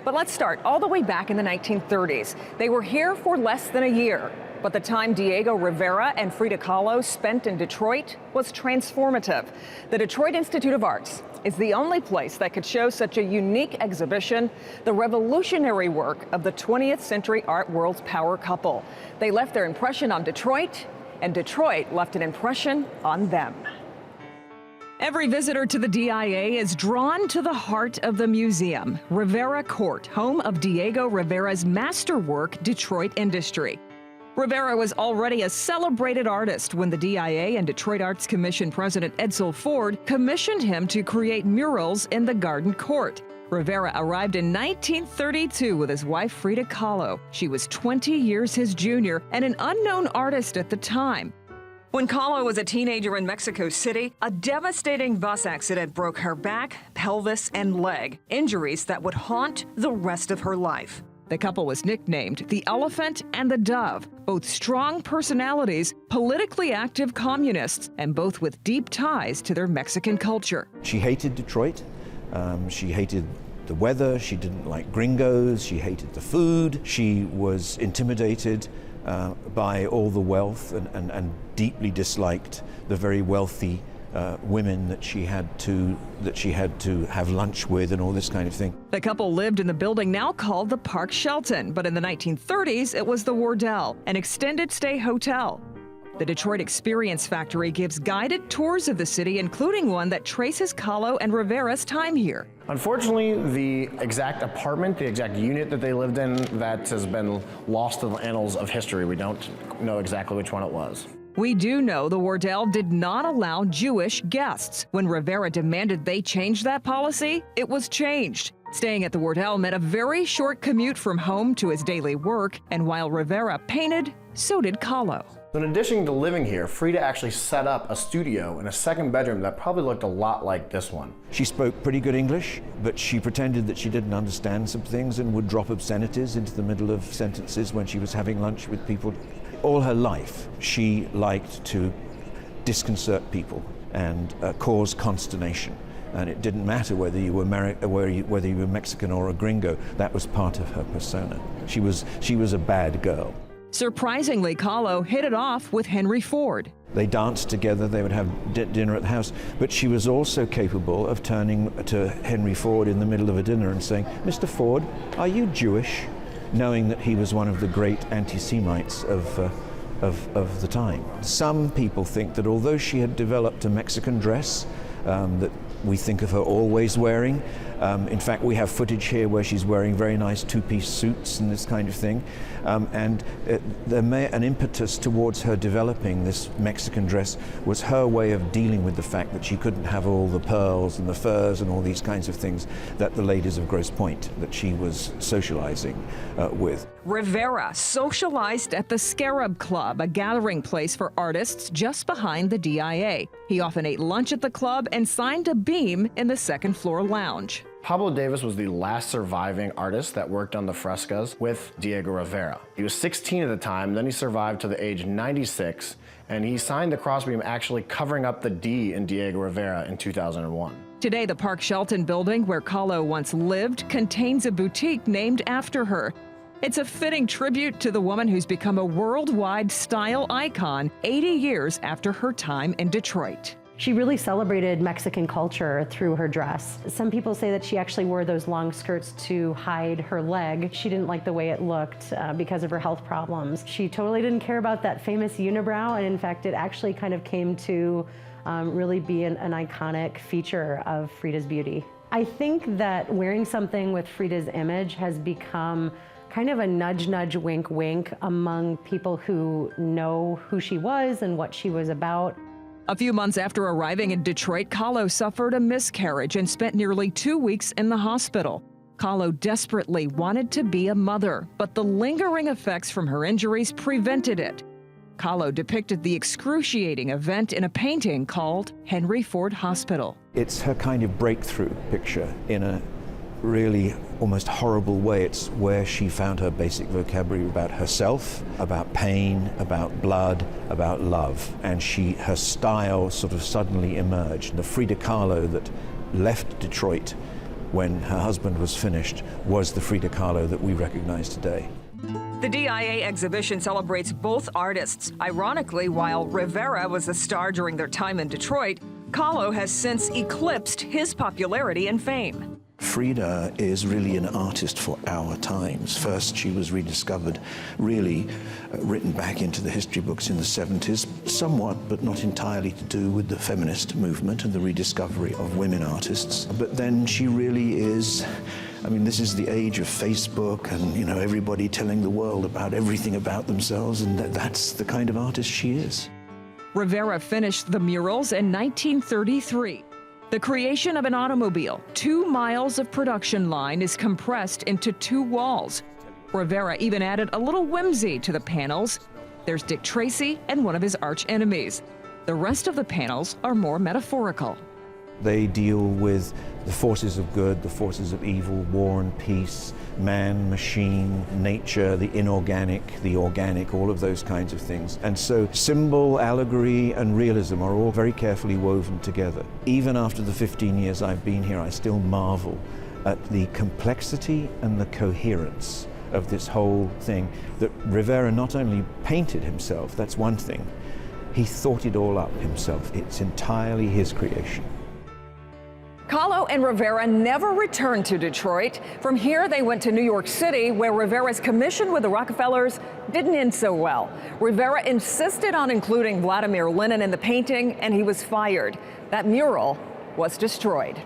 But let's start all the way back in the 1930s. They were here for less than a year. But the time Diego Rivera and Freda Kahlo spent in Detroit was transformative. The Detroit Institute of Arts is the only place that could show such a unique exhibition, the revolutionary work of the 20th century art world's power couple. They left their impression on Detroit, and Detroit left an impression on them. Every visitor to the DIA is drawn to the heart of the museum, Rivera Court, home of Diego Rivera's masterwork, Detroit Industry. Rivera was already a celebrated artist when the DIA and Detroit Arts Commission President Edsel Ford commissioned him to create murals in the Garden Court. Rivera arrived in 1932 with his wife Freda Kahlo. She was 20 years his junior and an unknown artist at the time. When Kahlo was a teenager in Mexico City, a devastating bus accident broke her back, pelvis, and leg, injuries that would haunt the rest of her life. The couple was nicknamed the Elephant and the Dove, both strong personalities, politically active communists, and both with deep ties to their Mexican culture. She hated Detroit. She hated the weather. She didn't like gringos. She hated the food. She was intimidated by all the wealth and deeply disliked the very wealthy women that she had to have lunch with and all this kind of thing. The couple lived in the building now called the Park Shelton, but in the 1930s it was the Wardell, an extended stay hotel. The Detroit Experience Factory gives guided tours of the city, including one that traces Kahlo and Rivera's time here. Unfortunately, the exact apartment, the exact unit that they lived in, that has been lost in the annals of history. We don't know exactly which one it was. We do know the Wardell did not allow Jewish guests. When Rivera demanded they change that policy, it was changed. Staying at the Wardell meant a very short commute from home to his daily work, and while Rivera painted, so did Kahlo. In addition to living here, Freda actually set up a studio in a second bedroom that probably looked a lot like this one. She spoke pretty good English, but she pretended that she didn't understand some things and would drop obscenities into the middle of sentences when she was having lunch with people. All her life, she liked to disconcert people and cause consternation. And it didn't matter whether you were whether you were Mexican or a gringo. That was part of her persona. She was a bad girl. Surprisingly, Kahlo hit it off with Henry Ford. They danced together, they would have dinner at the house, but she was also capable of turning to Henry Ford in the middle of a dinner and saying, "Mr. Ford, are you Jewish?" knowing that he was one of the great anti-Semites of the time. Some people think that although she had developed a Mexican dress that we think of her always wearing, in fact we have footage here where she's wearing very nice two-piece suits and this kind of thing, and an impetus towards her developing this Mexican dress was her way of dealing with the fact that she couldn't have all the pearls and the furs and all these kinds of things that the ladies of Grosse Pointe that she was socializing with. Rivera socialized at the Scarab Club, a gathering place for artists just behind the DIA. He often ate lunch at the club and signed a beam in the second floor lounge. Pablo Davis was the last surviving artist that worked on the frescoes with Diego Rivera. He was 16 at the time, then he survived to the age 96, and he signed the crossbeam actually covering up the D in Diego Rivera in 2001. Today, the Park Shelton building, where Kahlo once lived, contains a boutique named after her. It's a fitting tribute to the woman who's become a worldwide style icon 80 years after her time in Detroit. She really celebrated Mexican culture through her dress. Some people say that she actually wore those long skirts to hide her leg. She didn't like the way it looked because of her health problems. She totally didn't care about that famous unibrow, and in fact, it actually kind of came to really be an iconic feature of Freda's beauty. I think that wearing something with Freda's image has become kind of a nudge, nudge, wink, wink among people who know who she was and what she was about. A few months after arriving in Detroit, Kahlo suffered a miscarriage and spent nearly 2 weeks in the hospital. Kahlo desperately wanted to be a mother, but the lingering effects from her injuries prevented it. Kahlo depicted the excruciating event in a painting called Henry Ford Hospital. It's her kind of breakthrough picture in a really almost horrible way. It's where she found her basic vocabulary about herself, about pain, about blood, about love. And her style sort of suddenly emerged. The Freda Kahlo that left Detroit when her husband was finished, was the Frida Kahlo that we recognize today. The DIA exhibition celebrates both artists. Ironically, while Rivera was a star during their time in Detroit, Kahlo has since eclipsed his popularity and fame. Freda is really an artist for our times. First, she was rediscovered, really written back into the history books in the 70s, somewhat, but not entirely, to do with the feminist movement and the rediscovery of women artists. But then she really is, I mean, this is the age of Facebook and, you know, everybody telling the world about everything about themselves, and that's the kind of artist she is. Rivera finished the murals in 1933. The creation of an automobile, 2 miles of production line, is compressed into 2 walls. Rivera even added a little whimsy to the panels. There's Dick Tracy and one of his arch enemies. The rest of the panels are more metaphorical. They deal with the forces of good, the forces of evil, war and peace, man, machine, nature, the inorganic, the organic, all of those kinds of things. And so symbol, allegory, and realism are all very carefully woven together. Even after the 15 years I've been here, I still marvel at the complexity and the coherence of this whole thing. That Rivera not only painted himself, that's one thing, he thought it all up himself. It's entirely his creation. Kahlo and Rivera never returned to Detroit. From here, they went to New York City, where Rivera's commission with the Rockefellers didn't end so well. Rivera insisted on including Vladimir Lenin in the painting, and he was fired. That mural was destroyed.